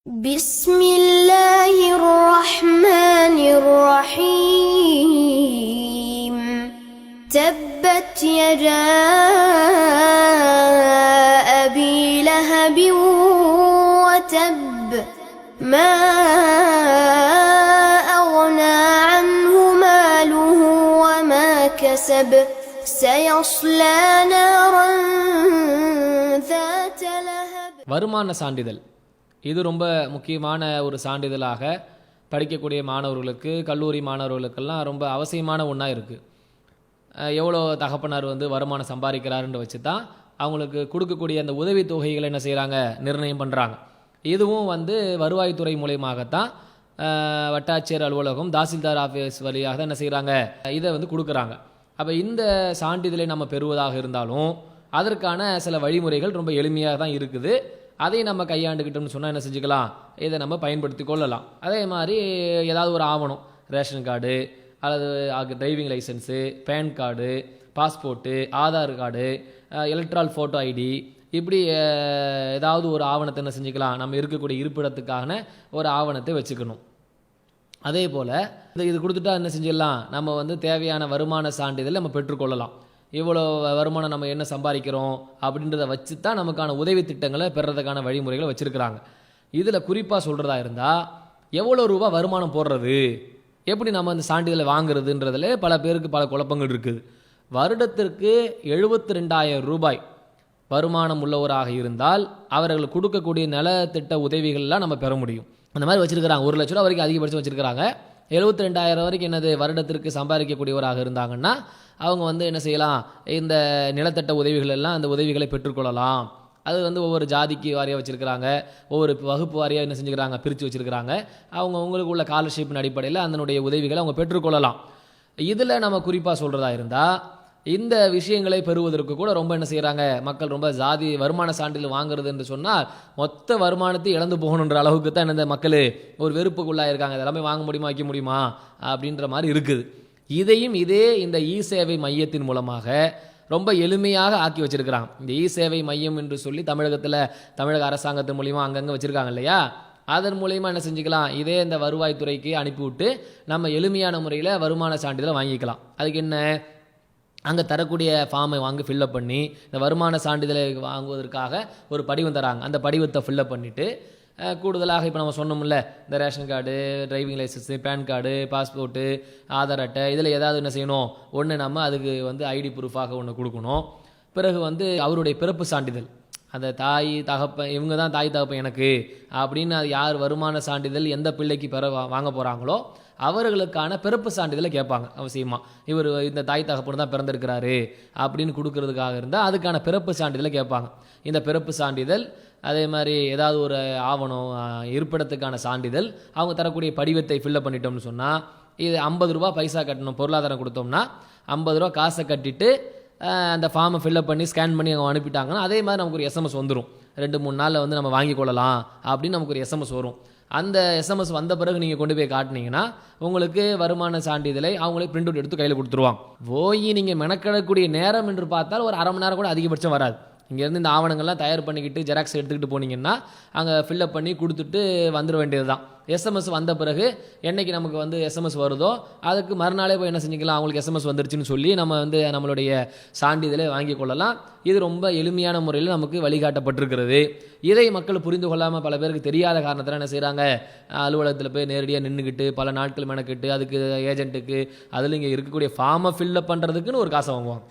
بسم الله الرحمن الرحيم تبت يدا أبي لهب وتب ما أغنى عنه ماله وما كسب سيصلى نارا ذات لهب. வருமான சான்றிதழ் இது ரொம்ப முக்கியமான ஒரு சான்றிதழாக படிக்கக்கூடிய மாணவர்களுக்கு, கல்லூரி மாணவர்களுக்கெல்லாம் ரொம்ப அவசியமான ஒன்றா இருக்குது. எவ்வளோ தகப்பனார் வருமானம் சம்பாதிக்கிறாருன்னு வச்சு தான் அவங்களுக்கு கொடுக்கக்கூடிய அந்த உதவித்தொகைகளை என்ன செய்கிறாங்க, நிர்ணயம் பண்ணுறாங்க. இதுவும் வருவாய்த்துறை மூலயமாகத்தான் வட்டாட்சியர் அலுவலகம், தாசில்தார் ஆஃபீஸ் வழியாக தான் என்ன செய்கிறாங்க, இதை கொடுக்குறாங்க. அப்போ இந்த சான்றிதழை நம்ம பெறுவதாக இருந்தாலும் அதற்கான சில வழிமுறைகள் ரொம்ப எளிமையாக தான் இருக்குது. அதை நம்ம கையாண்டுக்கிட்டோம்னு சொன்னால் என்ன செஞ்சுக்கலாம், இதை நம்ம பயன்படுத்தி கொள்ளலாம். அதே மாதிரி ஏதாவது ஒரு ஆவணம், ரேஷன் கார்டு அல்லது driving licence, PAN card, passport, Aadhaar card, electoral photo ID, இப்படி ஏதாவது ஒரு ஆவணத்தை என்ன செஞ்சுக்கலாம், நம்ம இருக்கக்கூடிய இருப்பிடத்துக்கான ஒரு ஆவணத்தை வச்சுக்கணும். அதே போல் இது கொடுத்துட்டா என்ன செஞ்சிடலாம், நம்ம தேவையான வருமான சான்றிதழ் நம்ம பெற்றுக்கொள்ளலாம். இவ்வளோ வருமானம் நம்ம என்ன சம்பாதிக்கிறோம் அப்படின்றத வச்சு தான் நமக்கான உதவி திட்டங்களை பெறறதுக்கான வழிமுறைகளை வச்சுருக்கிறாங்க. இதில் குறிப்பாக சொல்கிறதா இருந்தால் எவ்வளோ ரூபா வருமானம் போடுறது, எப்படி நம்ம அந்த சான்றிதழை வாங்குறதுன்றதில் பல பேருக்கு பல குழப்பங்கள் இருக்குது. வருடத்திற்கு 72,000 ரூபாய் வருமானம் உள்ளவராக இருந்தால் அவர்களுக்கு கொடுக்கக்கூடிய நலத்திட்ட உதவிகள்லாம் நம்ம பெற முடியும். அந்த மாதிரி வச்சுருக்கிறாங்க. 1 லட்ச ரூபா வரைக்கும் அதிகபட்சம் வச்சுருக்கிறாங்க. 72,000 வரைக்கும் என்னது வருடத்திற்கு சம்பாதிக்கக்கூடியவராக இருந்தாங்கன்னா அவங்க என்ன செய்யலாம், இந்த நிலத்தட்ட உதவிகள் எல்லாம் அந்த உதவிகளை பெற்றுக்கொள்ளலாம். அது ஒவ்வொரு ஜாதிக்கு வாரியாக வச்சுருக்கிறாங்க, ஒவ்வொரு வகுப்பு வாரியாக என்ன செஞ்சுக்கிறாங்க, பிரித்து வச்சுருக்கிறாங்க. அவங்களுக்கு உள்ள ஸ்காலர்ஷிப்பின் அடிப்படையில் அதனுடைய உதவிகளை அவங்க பெற்றுக்கொள்ளலாம். இதில் நம்ம குறிப்பாக சொல்கிறதா இருந்தால் இந்த விஷயங்களை பெறுவதற்கு கூட ரொம்ப என்ன செய்கிறாங்க, மக்கள் ரொம்ப ஜாதி வருமான சான்றிதழ் வாங்குறது என்று சொன்னால் மொத்த வருமானத்தை இழந்து போகணுன்ற அளவுக்கு தான் இந்த மக்கள் ஒரு வெறுப்புக்குள்ளாக இருக்காங்க. இதெல்லாமே வாங்க முடியுமா, வைக்க முடியுமா அப்படின்ற மாதிரி இருக்குது. இதையும் இந்த இ சேவை மையத்தின் மூலமாக ரொம்ப எளிமையாக ஆக்கி வச்சிருக்கிறாங்க. இந்த இ சேவை மையம் என்று சொல்லி தமிழக அரசாங்கத்தின் மூலிமா அங்கங்கே வச்சுருக்காங்க இல்லையா, அதன் மூலயமா என்ன செஞ்சுக்கலாம், இந்த வருவாய்த்துறைக்கு அனுப்பிவிட்டு நம்ம எளிமையான முறையில் வருமான சான்றிதழை வாங்கிக்கலாம். அதுக்கு என்ன, அங்கே தரக்கூடிய ஃபார்மை ஃபில்லப் பண்ணி இந்த வருமான சான்றிதழை வாங்குவதற்காக ஒரு படிவம் தராங்க. அந்த படிவத்தை ஃபில்லப் பண்ணிவிட்டு கூடுதலாக இப்போ நம்ம சொன்னோம்ல, இந்த ration card, driving licence, PAN card, passport, Aadhaar அட்டை, இதில் ஏதாவது என்ன செய்யணும், ஒன்று நம்ம அதுக்கு ஐடி ப்ரூஃபாக ஒன்று கொடுக்கணும். பிறகு அவருடைய பிறப்பு சான்றிதழ், அந்த தாய் தகப்பன் இவங்க தான் தாய் தகப்பன் எனக்கு அப்படின்னு அது யார் வருமான சான்றிதழ் எந்த பிள்ளைக்கு வாங்க போகிறாங்களோ அவர்களுக்கான பிறப்பு சான்றிதழை கேட்பாங்க அவசியமாக. இவர் இந்த தாய் தகப்பன் தான் பிறந்திருக்கிறாரு அப்படின்னு கொடுக்கறதுக்காக இருந்தால் அதுக்கான பிறப்பு சான்றிதழை கேட்பாங்க. இந்த பிறப்பு சான்றிதழ், அதே மாதிரி ஏதாவது ஒரு ஆவணம், இருப்பிடத்துக்கான சான்றிதழ், அவங்க தரக்கூடிய படிவத்தை ஃபில்லப் பண்ணிட்டோம்னு சொன்னால் இது 50 ரூபா பைசா கட்டணும். பொருளாதாரம் கொடுத்தோம்னா 50 ரூபா காசை கட்டிட்டு அந்த ஃபார்மை ஃபில்லப் பண்ணி ஸ்கேன் பண்ணி அவங்க அனுப்பிட்டாங்கன்னா அதே மாதிரி நமக்கு ஒரு எஸ்எம்எஸ் வந்துடும். 2-3 நாளில் நம்ம வாங்கி கொள்ளலாம் அப்படின்னு நமக்கு ஒரு எஸ்எம்எஸ் வரும். அந்த எஸ்எம்எஸ் வந்த பிறகு நீங்கள் கொண்டு போய் காட்டினீங்கன்னா உங்களுக்கு வருமான சான்றிதழை அவங்களே பிரிண்ட் அவுட் எடுத்து கையில் கொடுத்துருவாங்க. போய் நீங்கள் மெனக்கடக்கூடிய நேரம் என்று பார்த்தால் ஒரு அரை மணி நேரம் கூட அதிகபட்சம் வராது. இங்கேருந்து இந்த ஆவணங்கள்லாம் தயார் பண்ணிக்கிட்டு ஜெராக்ஸ் எடுத்துக்கிட்டு போனீங்கன்னா அங்கே ஃபில்லப் பண்ணி கொடுத்துட்டு வந்துட வேண்டியது தான். எஸ்எம்எஸ் வந்த பிறகு என்றைக்கு நமக்கு எஸ்எம்எஸ் வருதோ அதுக்கு மறுநாளே போய் என்ன செஞ்சுக்கலாம், அவங்களுக்கு எஸ்எம்எஸ் வந்துருச்சுன்னு சொல்லி நம்ம நம்மளுடைய சான்றிதழை வாங்கி கொள்ளலாம். இது ரொம்ப எளிமையான முறையில் நமக்கு வழிகாட்டப்பட்டிருக்கிறது. இதை மக்கள் புரிந்து கொள்ளாமல் பல பேருக்கு தெரியாத காரணத்தில் என்ன செய்கிறாங்க, அலுவலகத்தில் போய் நேரடியாக நின்றுக்கிட்டு பல நாட்கள் மெனக்கிட்டு அதுக்கு ஏஜென்ட்டுக்கு அதில் இங்கே இருக்கக்கூடிய ஃபார்மை ஃபில்லப் பண்ணுறதுக்குன்னு ஒரு காசை வாங்குவாங்க.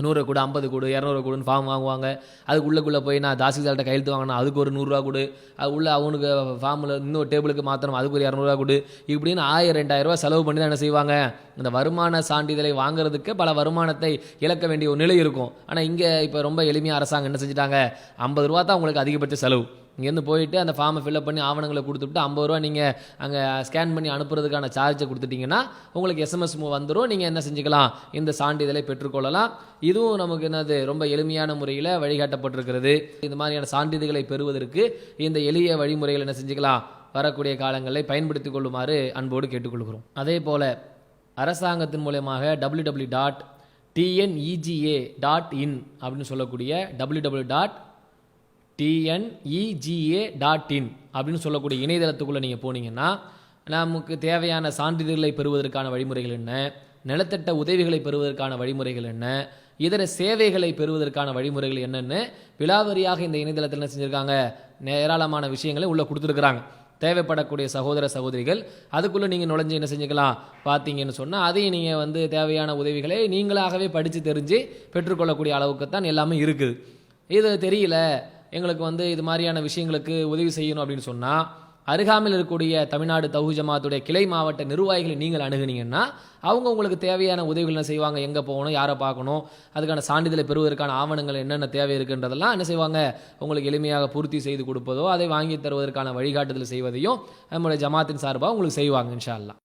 100 கூட, 50 கூட, 200 கூடன்னு ஃபார்ம் வாங்குவாங்க. அதுக்குள்ளே போய் நான் தாசில்தார்கிட்ட கையெழுத்து வாங்கினா அதுக்கு ஒரு 100 ரூபா கொடு, அது உள்ள அவனுக்கு ஃபார்மில் இன்னொரு டேபிளுக்கு மாற்றணும் அதுக்கு ஒரு 200 ரூபா கொடு, இப்படின்னு 1000-2000 ரூபா செலவு பண்ணி தான் என்ன செய்வாங்க, இந்த வருமான சான்றிதழை வாங்குறதுக்கு பல வருமானத்தை இழக்க வேண்டிய ஒரு நிலை இருக்கும். ஆனால் இங்கே இப்போ ரொம்ப எளிமையாக அரசாங்கம் என்ன செஞ்சுட்டாங்க, 50 ரூபா தான் உங்களுக்கு அதிகபட்ச செலவு. இங்கேருந்து போயிட்டு அந்த ஃபார்மை ஃபில்லப் பண்ணி ஆவணங்களை கொடுத்துட்டு 50 ரூபா நீங்கள் அங்கே ஸ்கேன் பண்ணி அனுப்புறதுக்கான சார்ஜை கொடுத்துட்டிங்கன்னா உங்களுக்கு எஸ்எம்எஸ் வந்துடும். நீங்கள் என்ன செஞ்சுக்கலாம், இந்த சான்றிதழை பெற்றுக்கொள்ளலாம். இதுவும் நமக்கு என்னது ரொம்ப எளிமையான முறையில் வழிகாட்டப்பட்டிருக்கிறது. இந்த மாதிரியான சான்றிதழ்களை பெறுவதற்கு இந்த எளிய வழிமுறைகள் என்ன செஞ்சுக்கலாம், வரக்கூடிய காலங்களில் பயன்படுத்தி கொள்ளுமாறு அன்போடு கேட்டுக்கொள்கிறோம். அதே போல் அரசாங்கத்தின் மூலமாக www.tnega.in அப்படின்னு சொல்லக்கூடிய www.tnega TNEGA.in அப்படின்னு சொல்லக்கூடிய இணையதளத்துக்குள்ளே நீங்கள் போனீங்கன்னா நமக்கு தேவையான சான்றிதழ்களை பெறுவதற்கான வழிமுறைகள் என்ன, நிலத்தட்ட உதவிகளை பெறுவதற்கான வழிமுறைகள் என்ன, இதர சேவைகளை பெறுவதற்கான வழிமுறைகள் என்னென்னு விலாவரியாக இந்த இணையதளத்தில் என்ன செஞ்சுருக்காங்க, ஏராளமான விஷயங்களை உள்ளே கொடுத்துருக்குறாங்க. தேவைப்படக்கூடிய சகோதர சகோதரிகள் அதுக்குள்ளே நீங்கள் நுழைஞ்சு என்ன செஞ்சுக்கலாம் பார்த்தீங்கன்னு சொன்னால் அதையும் நீங்கள் தேவையான உதவிகளை நீங்களாகவே படித்து தெரிஞ்சு பெற்றுக்கொள்ளக்கூடிய அளவுக்கு தான் எல்லாமே இருக்குது. இது தெரியல எங்களுக்கு இது மாதிரியான விஷயங்களுக்கு உதவி செய்யணும் அப்படின்னு சொன்னால் அருகாமையில் இருக்கக்கூடிய தமிழ்நாடு தௌஹீத் ஜமாத்துடைய கிளை மாவட்ட நிர்வாகிகளை நீங்கள் அணுகுனீங்கன்னா அவங்க உங்களுக்கு தேவையான உதவிகள் என்ன செய்வாங்க, எங்கே போகணும், யாரை பார்க்கணும், அதுக்கான சான்றிதழை பெறுவதற்கான ஆவணங்கள் என்னென்ன தேவை இருக்குன்றதெல்லாம் என்ன செய்வாங்க உங்களுக்கு எளிமையாக பூர்த்தி செய்து கொடுப்பதோ அதை வாங்கி தருவதற்கான வழிகாட்டுதல் செய்வதையும் நம்முடைய ஜமாத்தின் சார்பாக உங்களுக்கு செய்வாங்க இன்ஷா அல்லாஹ்.